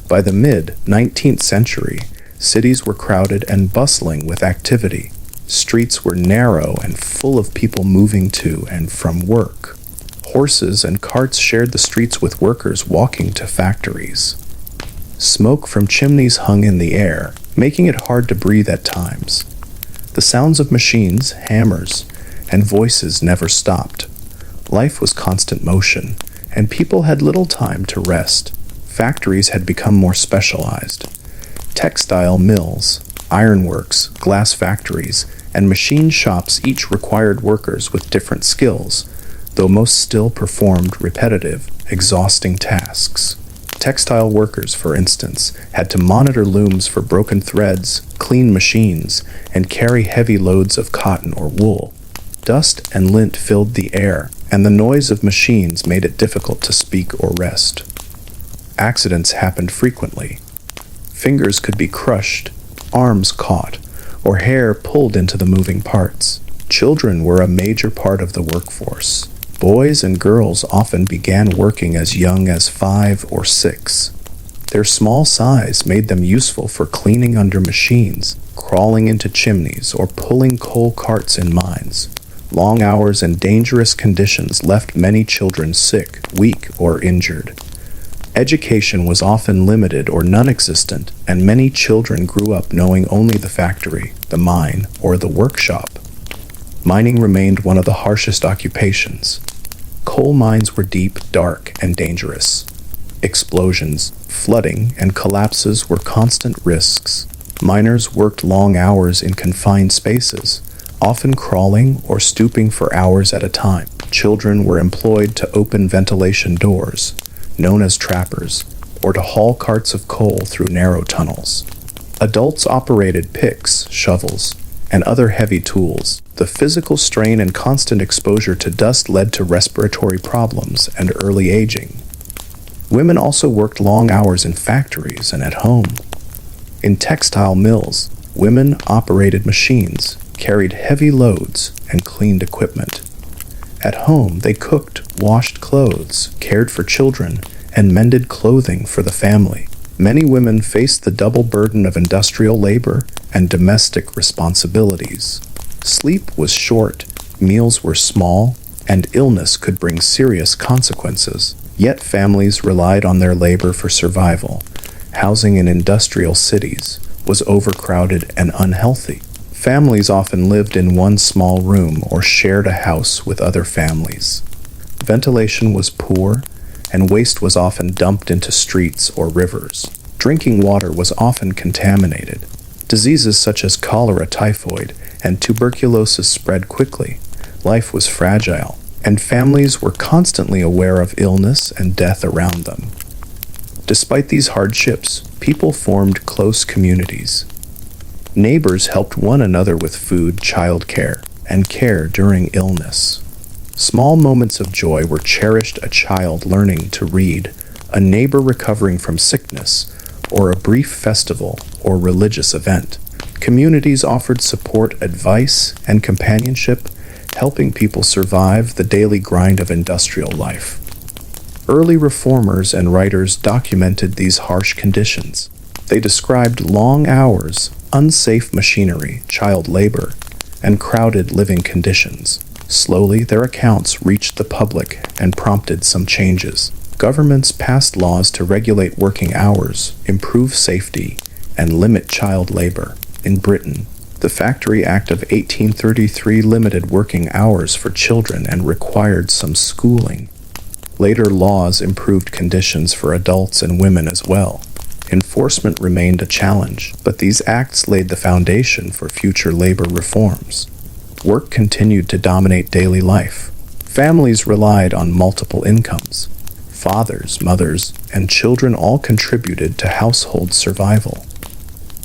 By the mid-19th century, cities were crowded and bustling with activity. Streets were narrow and full of people moving to and from work. Horses and carts shared the streets with workers walking to factories. Smoke from chimneys hung in the air, making it hard to breathe at times. The sounds of machines, hammers, and voices never stopped. Life was constant motion, and people had little time to rest. Factories had become more specialized. Textile mills, ironworks, glass factories, and machine shops each required workers with different skills, though most still performed repetitive, exhausting tasks. Textile workers, for instance, had to monitor looms for broken threads, clean machines, and carry heavy loads of cotton or wool. Dust and lint filled the air, and the noise of machines made it difficult to speak or rest. Accidents happened frequently. Fingers could be crushed, arms caught, or hair pulled into the moving parts. Children were a major part of the workforce. Boys and girls often began working as young as 5 or 6. Their small size made them useful for cleaning under machines, crawling into chimneys, or pulling coal carts in mines. Long hours and dangerous conditions left many children sick, weak, or injured. Education was often limited or non-existent, and many children grew up knowing only the factory, the mine, or the workshop. Mining remained one of the harshest occupations. Coal mines were deep, dark, and dangerous. Explosions, flooding, and collapses were constant risks. Miners worked long hours in confined spaces, often crawling or stooping for hours at a time. Children were employed to open ventilation doors, known as trappers, or to haul carts of coal through narrow tunnels. Adults operated picks, shovels, and other heavy tools. The physical strain and constant exposure to dust led to respiratory problems and early aging. Women also worked long hours in factories and at home. In textile mills, women operated machines, carried heavy loads, and cleaned equipment. At home, they cooked, washed clothes, cared for children, and mended clothing for the family. Many women faced the double burden of industrial labor and domestic responsibilities. Sleep was short, meals were small, and illness could bring serious consequences. Yet families relied on their labor for survival. Housing in industrial cities was overcrowded and unhealthy. Families often lived in one small room or shared a house with other families. Ventilation was poor, and waste was often dumped into streets or rivers. Drinking water was often contaminated. Diseases such as cholera, typhoid, and tuberculosis spread quickly. Life was fragile, and families were constantly aware of illness and death around them. Despite these hardships, people formed close communities. Neighbors helped one another with food, childcare, and care during illness. Small moments of joy were cherished: a child learning to read, a neighbor recovering from sickness, or a brief festival or religious event. Communities offered support, advice, and companionship, helping people survive the daily grind of industrial life. Early reformers and writers documented these harsh conditions. They described long hours, unsafe machinery, child labor, and crowded living conditions. Slowly, their accounts reached the public and prompted some changes. Governments passed laws to regulate working hours, improve safety, and limit child labor. In Britain, the Factory Act of 1833 limited working hours for children and required some schooling. Later laws improved conditions for adults and women as well. Enforcement remained a challenge, but these acts laid the foundation for future labor reforms. Work continued to dominate daily life. Families relied on multiple incomes. Fathers, mothers, and children all contributed to household survival.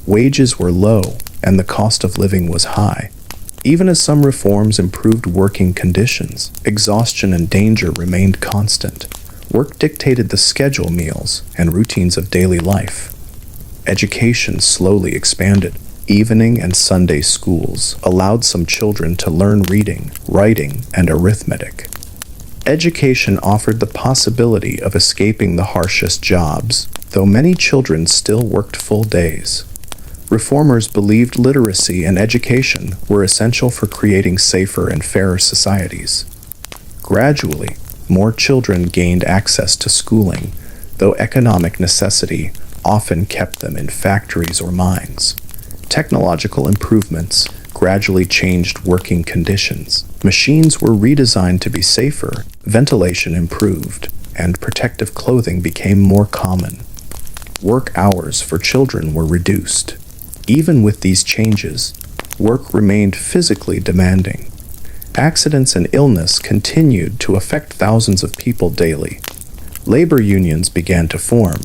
Wages were low, and the cost of living was high. Even as some reforms improved working conditions, exhaustion and danger remained constant. Work dictated the schedule, meals, and routines of daily life. Education slowly expanded. Evening and Sunday schools allowed some children to learn reading, writing, and arithmetic. Education offered the possibility of escaping the harshest jobs, though many children still worked full days. Reformers believed literacy and education were essential for creating safer and fairer societies. Gradually, more children gained access to schooling, though economic necessity often kept them in factories or mines. Technological improvements gradually changed working conditions. Machines were redesigned to be safer, ventilation improved, and protective clothing became more common. Work hours for children were reduced. Even with these changes, work remained physically demanding. Accidents and illness continued to affect thousands of people daily. Labor unions began to form,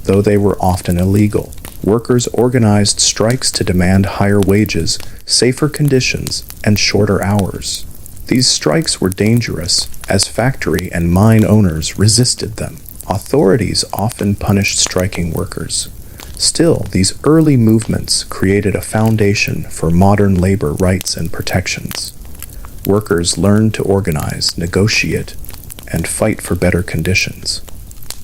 though they were often illegal. Workers organized strikes to demand higher wages, safer conditions, and shorter hours. These strikes were dangerous, as factory and mine owners resisted them. Authorities often punished striking workers. Still, these early movements created a foundation for modern labor rights and protections. Workers learned to organize, negotiate, and fight for better conditions.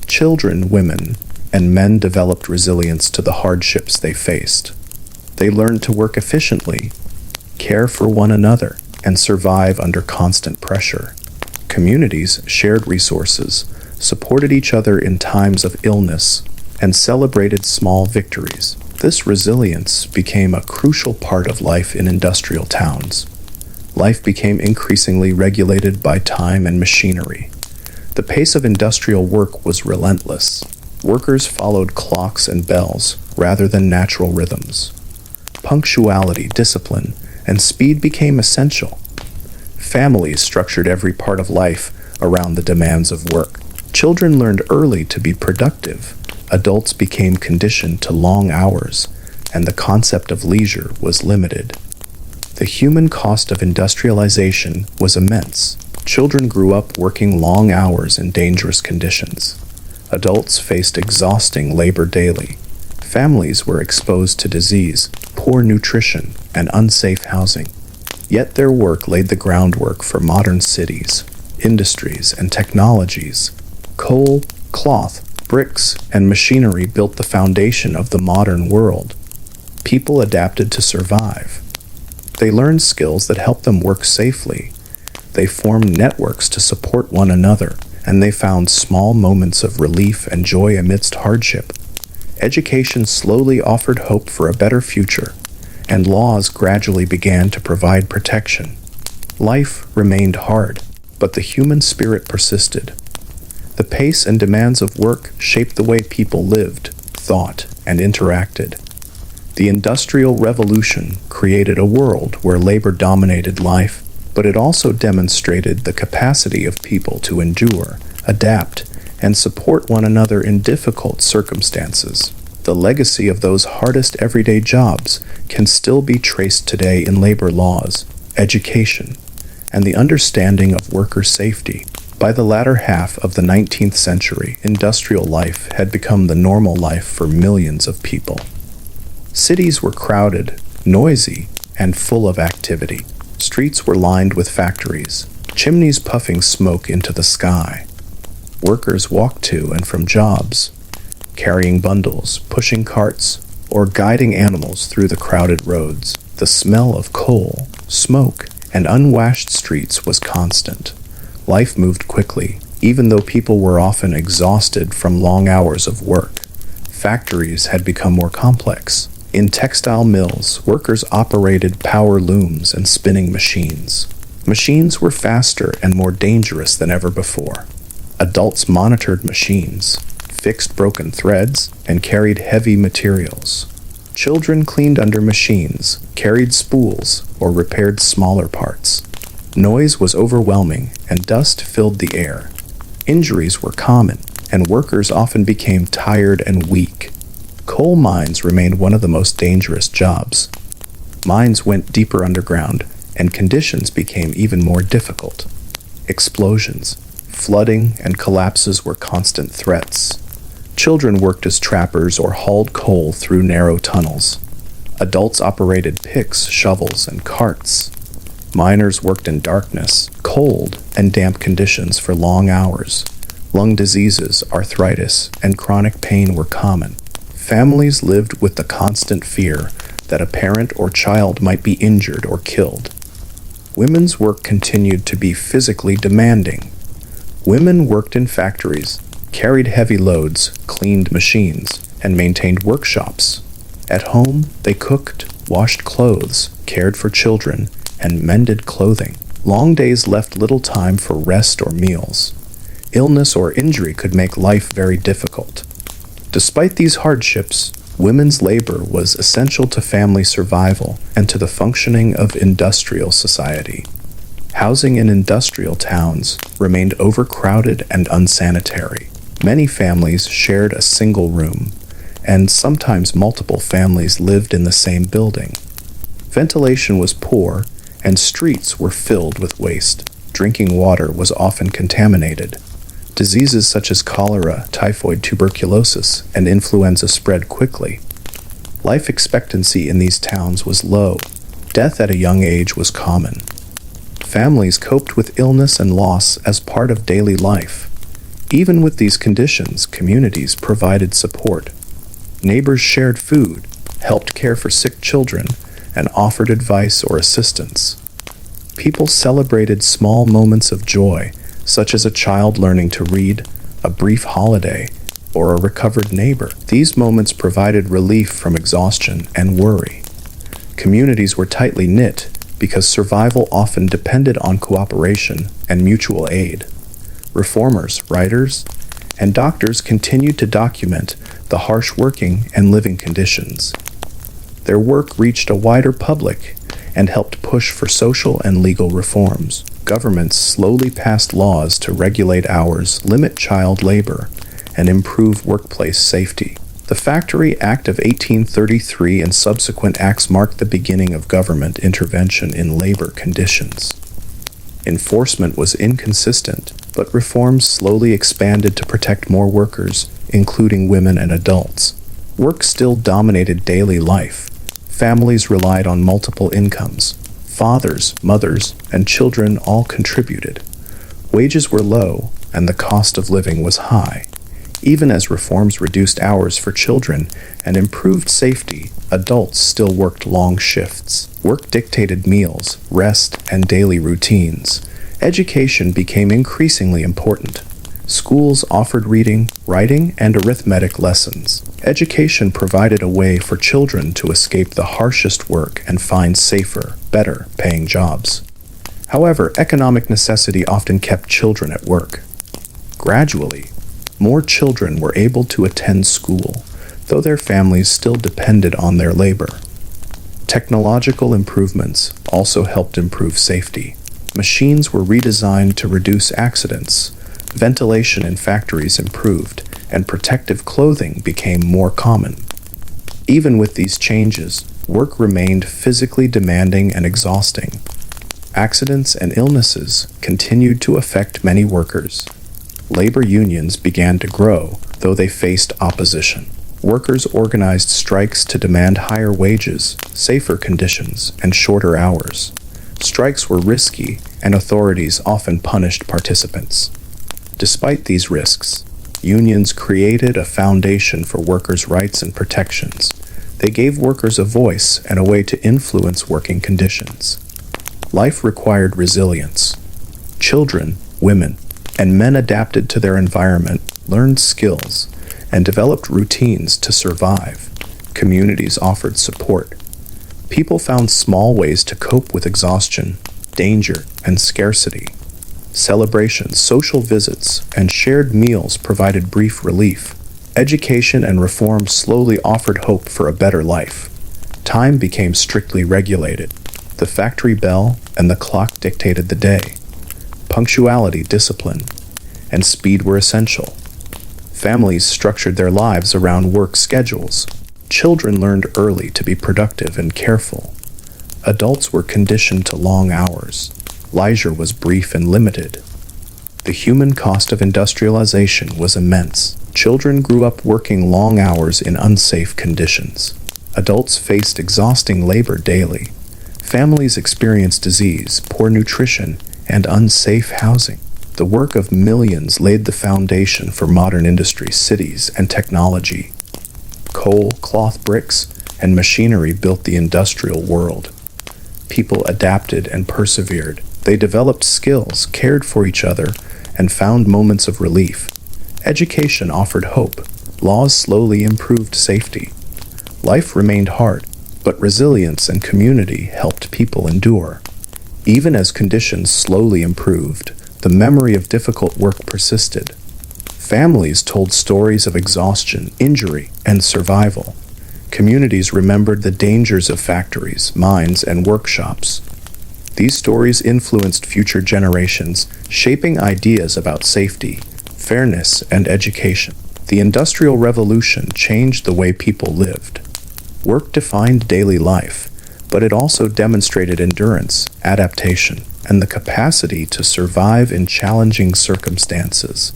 Children, women, and men developed resilience to the hardships they faced. They learned to work efficiently, care for one another, and survive under constant pressure. Communities shared resources, supported each other in times of illness, and celebrated small victories. This resilience became a crucial part of life in industrial towns. Life became increasingly regulated by time and machinery. The pace of industrial work was relentless. Workers followed clocks and bells rather than natural rhythms. Punctuality, discipline, and speed became essential. Families structured every part of life around the demands of work. Children learned early to be productive. Adults became conditioned to long hours, and the concept of leisure was limited. The human cost of industrialization was immense. Children grew up working long hours in dangerous conditions. Adults faced exhausting labor daily. Families were exposed to disease, poor nutrition, and unsafe housing. Yet their work laid the groundwork for modern cities, industries, and technologies. Coal, cloth, bricks, and machinery built the foundation of the modern world. People adapted to survive. They learned skills that helped them work safely. They formed networks to support one another, and they found small moments of relief and joy amidst hardship. Education slowly offered hope for a better future, and laws gradually began to provide protection. Life remained hard, but the human spirit persisted. The pace and demands of work shaped the way people lived, thought, and interacted. The Industrial Revolution created a world where labor dominated life, but it also demonstrated the capacity of people to endure, adapt, and support one another in difficult circumstances. The legacy of those hardest everyday jobs can still be traced today in labor laws, education, and the understanding of worker safety. By the latter half of the 19th century, industrial life had become the normal life for millions of people. Cities were crowded, noisy, and full of activity. Streets were lined with factories, chimneys puffing smoke into the sky. Workers walked to and from jobs, carrying bundles, pushing carts, or guiding animals through the crowded roads. The smell of coal, smoke, and unwashed streets was constant. Life moved quickly, even though people were often exhausted from long hours of work. Factories had become more complex. In textile mills, workers operated power looms and spinning machines. Machines were faster and more dangerous than ever before. Adults monitored machines, fixed broken threads, and carried heavy materials. Children cleaned under machines, carried spools, or repaired smaller parts. Noise was overwhelming, and dust filled the air. Injuries were common, and workers often became tired and weak. Coal mines remained one of the most dangerous jobs. Mines went deeper underground, and conditions became even more difficult. Explosions, flooding, and collapses were constant threats. Children worked as trappers or hauled coal through narrow tunnels. Adults operated picks, shovels, and carts. Miners worked in darkness, cold, and damp conditions for long hours. Lung diseases, arthritis, and chronic pain were common. Families lived with the constant fear that a parent or child might be injured or killed. Women's work continued to be physically demanding. Women worked in factories, carried heavy loads, cleaned machines, and maintained workshops. At home, they cooked, washed clothes, cared for children, and mended clothing. Long days left little time for rest or meals. Illness or injury could make life very difficult. Despite these hardships, women's labor was essential to family survival and to the functioning of industrial society. Housing in industrial towns remained overcrowded and unsanitary. Many families shared a single room, and sometimes multiple families lived in the same building. Ventilation was poor, and streets were filled with waste. Drinking water was often contaminated. Diseases such as cholera, typhoid, tuberculosis, and influenza spread quickly. Life expectancy in these towns was low. Death at a young age was common. Families coped with illness and loss as part of daily life. Even with these conditions, communities provided support. Neighbors shared food, helped care for sick children, and offered advice or assistance. People celebrated small moments of joy, such as a child learning to read, a brief holiday, or a recovered neighbor. These moments provided relief from exhaustion and worry. Communities were tightly knit because survival often depended on cooperation and mutual aid. Reformers, writers, and doctors continued to document the harsh working and living conditions. Their work reached a wider public and helped push for social and legal reforms. Governments slowly passed laws to regulate hours, limit child labor, and improve workplace safety. The Factory Act of 1833 and subsequent acts marked the beginning of government intervention in labor conditions. Enforcement was inconsistent, but reforms slowly expanded to protect more workers, including women and adults. Work still dominated daily life. Families relied on multiple incomes. Fathers, mothers, and children all contributed. Wages were low, and the cost of living was high. Even as reforms reduced hours for children and improved safety, adults still worked long shifts. Work dictated meals, rest, and daily routines, Education became increasingly important. Schools offered reading, writing, and arithmetic lessons. Education provided a way for children to escape the harshest work and find safer, better paying jobs. However, economic necessity often kept children at work. Gradually, more children were able to attend school, though their families still depended on their labor. Technological improvements also helped improve safety. Machines were redesigned to reduce accidents, ventilation in factories improved, and protective clothing became more common. Even with these changes, work remained physically demanding and exhausting. Accidents and illnesses continued to affect many workers. Labor unions began to grow, though they faced opposition. Workers organized strikes to demand higher wages, safer conditions, and shorter hours. Strikes were risky, and authorities often punished participants. Despite these risks, unions created a foundation for workers' rights and protections. They gave workers a voice and a way to influence working conditions. Life required resilience. Children, women, and men adapted to their environment, learned skills, and developed routines to survive. Communities offered support. People found small ways to cope with exhaustion, danger, and scarcity. Celebrations, social visits, and shared meals provided brief relief. Education and reform slowly offered hope for a better life. Time became strictly regulated. The factory bell and the clock dictated the day. Punctuality, discipline, and speed were essential. Families structured their lives around work schedules. Children learned early to be productive and careful. Adults were conditioned to long hours. Leisure was brief and limited. The human cost of industrialization was immense. Children grew up working long hours in unsafe conditions. Adults faced exhausting labor daily. Families experienced disease, poor nutrition, and unsafe housing. The work of millions laid the foundation for modern industry, cities, and technology. Coal, cloth bricks, and machinery built the industrial world. People adapted and persevered. They developed skills, cared for each other, and found moments of relief. Education offered hope. Laws slowly improved safety. Life remained hard, but resilience and community helped people endure. Even as conditions slowly improved, the memory of difficult work persisted. Families told stories of exhaustion, injury, and survival. Communities remembered the dangers of factories, mines, and workshops. These stories influenced future generations, shaping ideas about safety, fairness, and education. The Industrial Revolution changed the way people lived. Work defined daily life, but it also demonstrated endurance, adaptation, and the capacity to survive in challenging circumstances.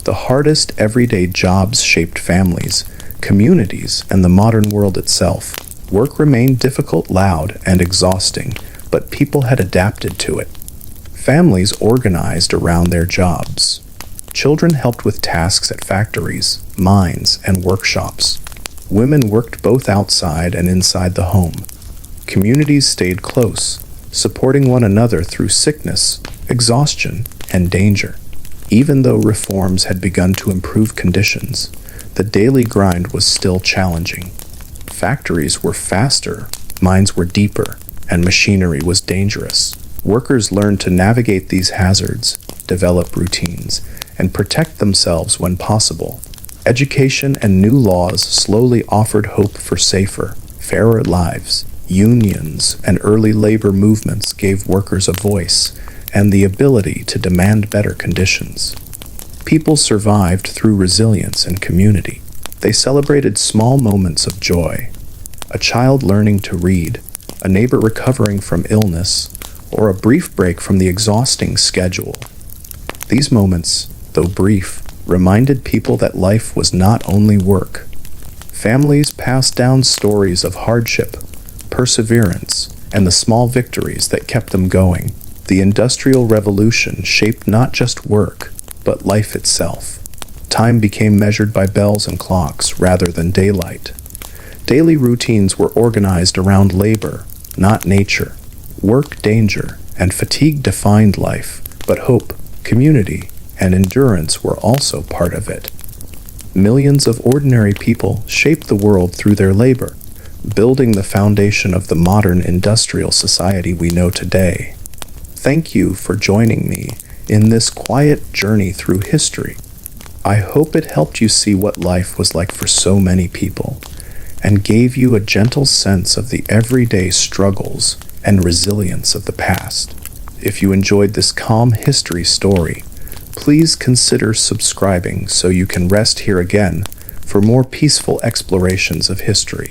The hardest everyday jobs shaped families, communities, and the modern world itself. Work remained difficult, loud, and exhausting, but people had adapted to it. Families organized around their jobs. Children helped with tasks at factories, mines, and workshops. Women worked both outside and inside the home. Communities stayed close, supporting one another through sickness, exhaustion, and danger. Even though reforms had begun to improve conditions, the daily grind was still challenging. Factories were faster, mines were deeper, and machinery was dangerous. Workers learned to navigate these hazards, develop routines, and protect themselves when possible. Education and new laws slowly offered hope for safer, fairer lives. Unions and early labor movements gave workers a voice and the ability to demand better conditions. People survived through resilience and community. They celebrated small moments of joy. A child learning to read, a neighbor recovering from illness, or a brief break from the exhausting schedule. These moments, though brief, reminded people that life was not only work. Families passed down stories of hardship, perseverance, and the small victories that kept them going. The Industrial Revolution shaped not just work, but life itself. Time became measured by bells and clocks rather than daylight. Daily routines were organized around labor, not nature. Work, danger, and fatigue defined life, But hope, community, and endurance were also part of it. Millions of ordinary people shaped the world through their labor, building the foundation of the modern industrial society we know today. Thank you for joining me in this quiet journey through history. I hope it helped you see what life was like for so many people and gave you a gentle sense of the everyday struggles and resilience of the past. If you enjoyed this calm history story, please consider subscribing so you can rest here again for more peaceful explorations of history.